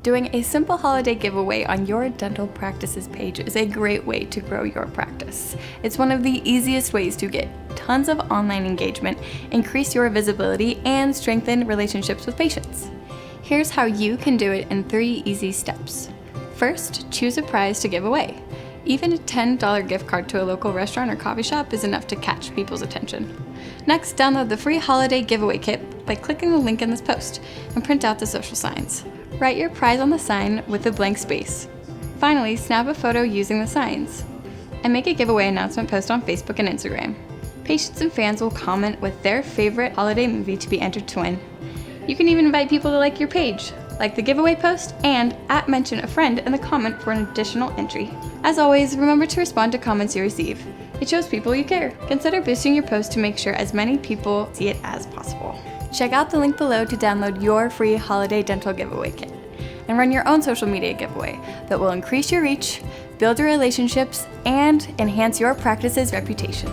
Doing a simple holiday giveaway on your dental practice's page is a great way to grow your practice. It's one of the easiest ways to get tons of online engagement, increase your visibility, and strengthen relationships with patients. Here's how you can do it in 3 easy steps. First, choose a prize to give away. Even a $10 gift card to a local restaurant or coffee shop is enough to catch people's attention. Next, download the free holiday giveaway kit by clicking the link in this post and print out the social signs. Write your prize on the sign with a blank space. Finally, snap a photo using the signs. And make a giveaway announcement post on Facebook and Instagram. Patients and fans will comment with their favorite holiday movie to be entered to win. You can even invite people to like your page, like the giveaway post, and @mention a friend in the comment for an additional entry. As always, remember to respond to comments you receive. It shows people you care. Consider boosting your post to make sure as many people see it as possible. Check out the link below to download your free holiday dental giveaway kit and run your own social media giveaway that will increase your reach, build your relationships, and enhance your practice's reputation.